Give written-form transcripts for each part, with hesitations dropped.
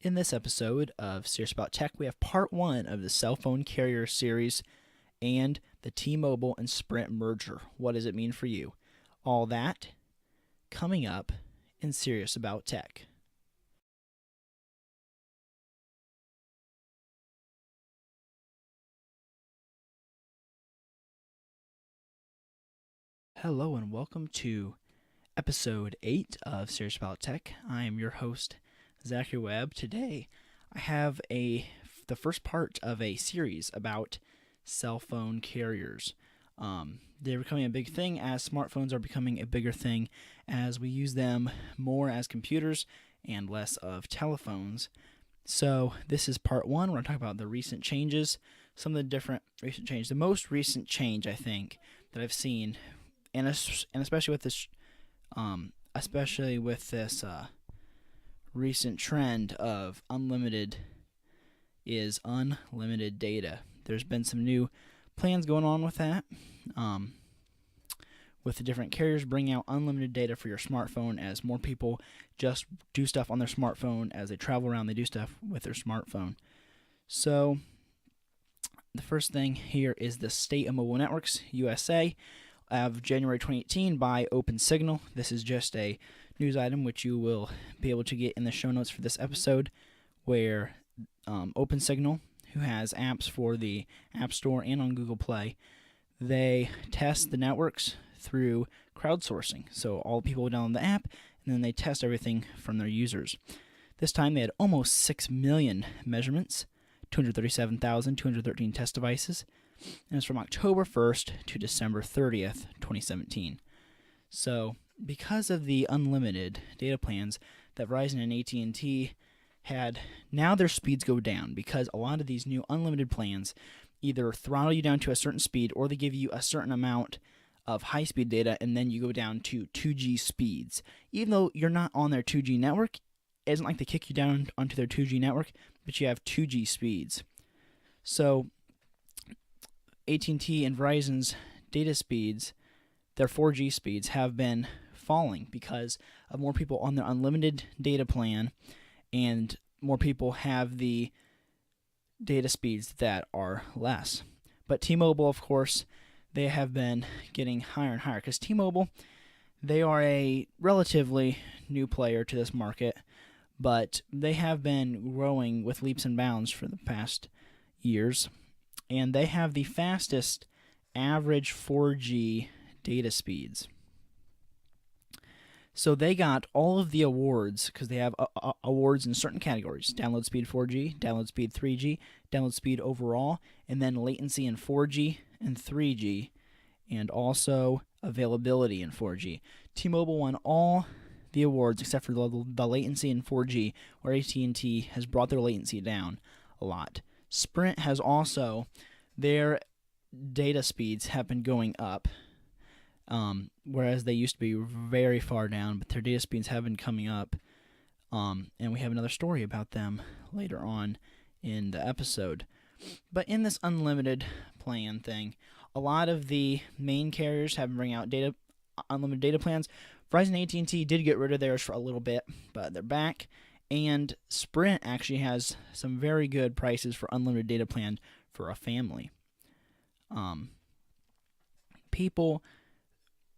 In this episode of Serious About Tech, we have part one of the cell phone carrier series and the T-Mobile and Sprint merger. What does it mean for you? All that coming up in Serious About Tech. Hello and welcome to episode 8 of Serious About Tech. I am your host, Zachary Webb. Today, I have the first part of a series about cell phone carriers. They're becoming a big thing as smartphones are becoming a bigger thing as we use them more as computers and less of telephones. So this is part one. We're going to talk about the recent changes, some of the different recent changes. The most recent change, I think, that I've seen, and especially with this recent trend of unlimited data. There's been some new plans going on with that, with the different carriers bringing out unlimited data for your smartphone as more people just do stuff on their smartphone. As they travel around, they do stuff with their smartphone. So the first thing here is the State of Mobile Networks USA of January 2018 by OpenSignal. This is just a news item which you will be able to get in the show notes for this episode, where OpenSignal, who has apps for the App Store and on Google Play, they test the networks through crowdsourcing. So all people download the app, and then they test everything from their users. This time they had almost 6 million measurements, 237,213 test devices, and it's from October 1st to December 30th, 2017. So because of the unlimited data plans that Verizon and AT&T had, now their speeds go down because a lot of these new unlimited plans either throttle you down to a certain speed or they give you a certain amount of high-speed data and then you go down to 2G speeds. Even though you're not on their 2G network, it isn't like they kick you down onto their 2G network, but you have 2G speeds. So AT&T and Verizon's data speeds, their 4G speeds, have been falling because of more people on their unlimited data plan, and more people have the data speeds that are less. But T-Mobile, of course, they have been getting higher and higher because T-Mobile, they are a relatively new player to this market, but they have been growing with leaps and bounds for the past years. And they have the fastest average 4G data speeds. So they got all of the awards because they have awards in certain categories: download speed 4G, download speed 3G, download speed overall, and then latency in 4G and 3G, and also availability in 4G. T-Mobile won all the awards except for the latency in 4G, where AT&T has brought their latency down a lot. Sprint has also, their data speeds have been going up, whereas they used to be very far down, but their data speeds have been coming up, and we have another story about them later on in the episode. But in this unlimited plan thing, a lot of the main carriers have been bringing out unlimited data plans. Verizon and AT&T did get rid of theirs for a little bit, but they're back. And Sprint actually has some very good prices for unlimited data plan for a family. People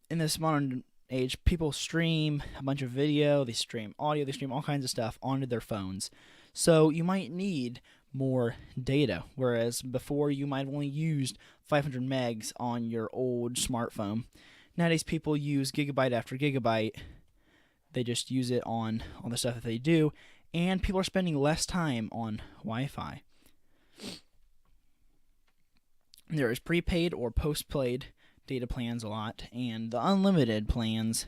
in this modern age, people stream a bunch of video, they stream audio, they stream all kinds of stuff onto their phones. So you might need more data, whereas before you might have only used 500 megs on your old smartphone. Nowadays people use gigabyte after gigabyte. They just use it on all the stuff that they do, and people are spending less time on Wi-Fi. There is prepaid or postpaid data plans a lot, and the unlimited plans,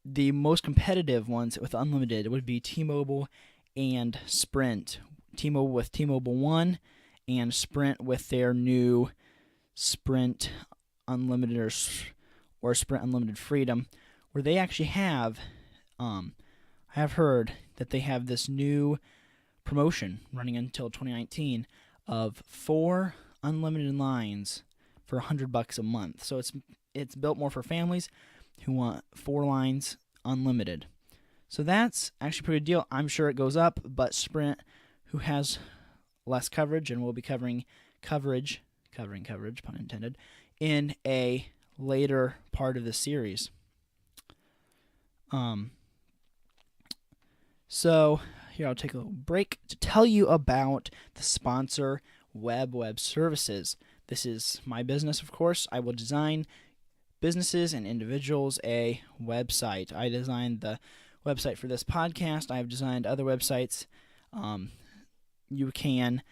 the most competitive ones with unlimited would be T-Mobile and Sprint. T-Mobile with T-Mobile One, and Sprint with their new Sprint Unlimited or Sprint Unlimited Freedom, where they actually have, I have heard that they have this new promotion running until 2019 of 4 unlimited lines for $100 a month. So it's built more for families who want 4 lines unlimited. So that's actually a pretty good deal. I'm sure it goes up, but Sprint, who has less coverage and will be covering coverage, pun intended, in a later part of the series. So here I'll take a little break to tell you about the sponsor, web services. This is my business, of course. I will design businesses and individuals a website. I designed the website for this podcast. I have designed other websites. You can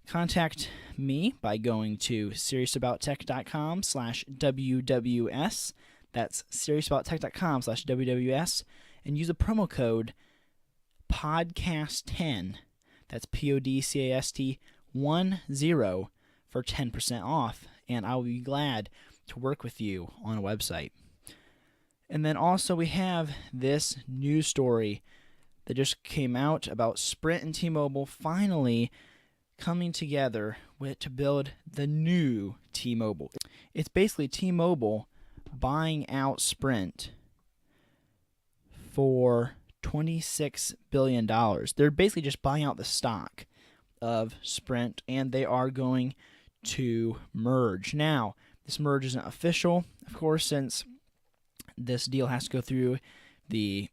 contact me by going to seriousobouttech.com/WWS. That's seriousobouttech.com/WWS, and use a promo code podcast10. That's PODCAST 10 for 10% off, and I will be glad to work with you on a website. And then also we have this news story that just came out about Sprint and T-Mobile finally coming together to build the new T-Mobile. It's basically T-Mobile buying out Sprint for $26 billion. They're basically just buying out the stock of Sprint, and they are going to merge. Now, this merge isn't official, of course, since this deal has to go through the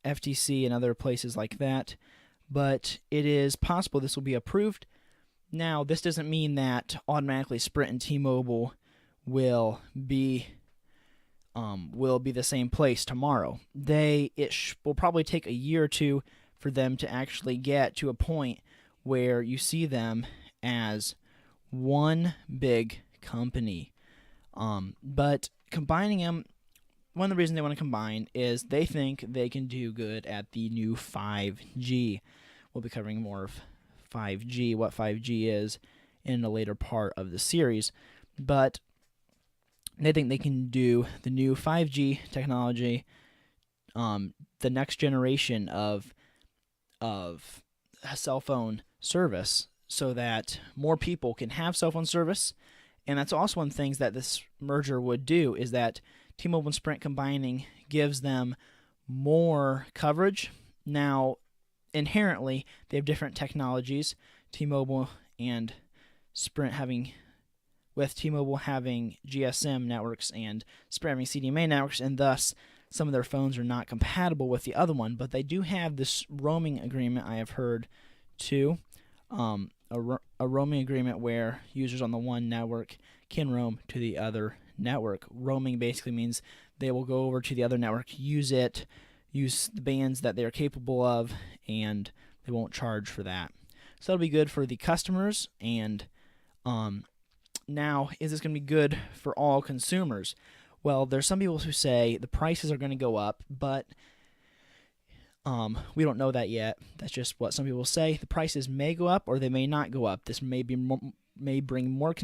FTC and other places like that, but it is possible this will be approved. Now, this doesn't mean that automatically Sprint and T-Mobile will be the same place tomorrow. It will probably take a year or two for them to actually get to a point where you see them as one big company. But combining them, one of the reasons they want to combine is they think they can do good at the new 5G. We'll be covering more of 5G, what 5G is, in a later part of the series. But they think they can do the new 5G technology, the next generation of a cell phone service, so that more people can have cell phone service. And that's also one of the things that this merger would do, is that T-Mobile and Sprint combining gives them more coverage. Now, inherently, they have different technologies. T-Mobile and Sprint with T-Mobile having GSM networks and Sprint having CDMA networks, and thus some of their phones are not compatible with the other one. But they do have this roaming agreement, I have heard, too. A roaming agreement where users on the one network can roam to the other network. Roaming basically means they will go over to the other network, use the bands that they're capable of, and they won't charge for that. So that'll be good for the customers. And now, is this going to be good for all consumers? Well, there's some people who say the prices are going to go up, but we don't know that yet. That's just what some people say. The prices may go up or they may not go up. This may bring more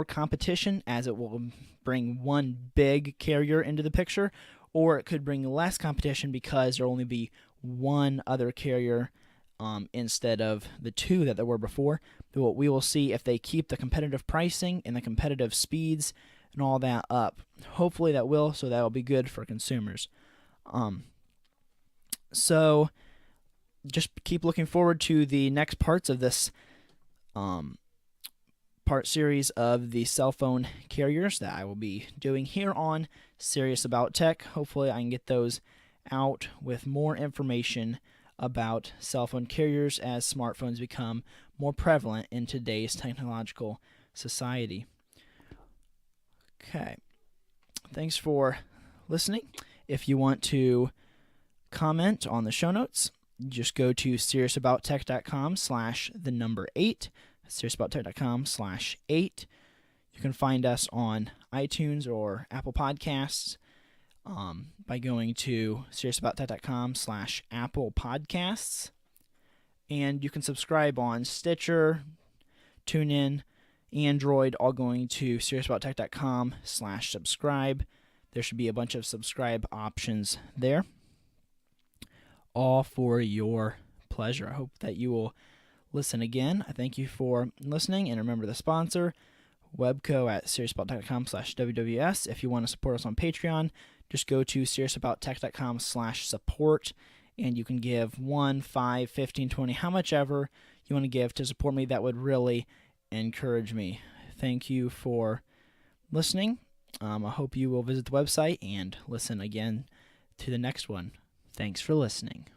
competition, as it will bring one big carrier into the picture, or it could bring less competition because there will only be one other carrier instead of the two that there were before. We will see if they keep the competitive pricing and the competitive speeds and all that up. Hopefully that will, so that will be good for consumers. So just keep looking forward to the next parts of this part series of the cell phone carriers that I will be doing here on Serious About Tech. Hopefully I can get those out with more information about cell phone carriers as smartphones become more prevalent in today's technological society. Okay. Thanks for listening. If you want to comment on the show notes, just go to seriousobouttech.com/8. seriousobouttech.com/8. You can find us on iTunes or Apple Podcasts by going to seriousobouttech.com/Apple Podcasts. And you can subscribe on Stitcher, TuneIn, Android, all going to seriousobouttech.com/subscribe. There should be a bunch of subscribe options there, all for your pleasure. I hope that you will listen again. I thank you for listening, and remember the sponsor, Webco at seriousobouttech.com/WWS. If you want to support us on Patreon, just go to seriousobouttech.com/support, and you can give 1, 5, 15, 20, how much ever you want to give to support me. That would really encourage me. Thank you for listening. I hope you will visit the website and listen again to the next one. Thanks for listening.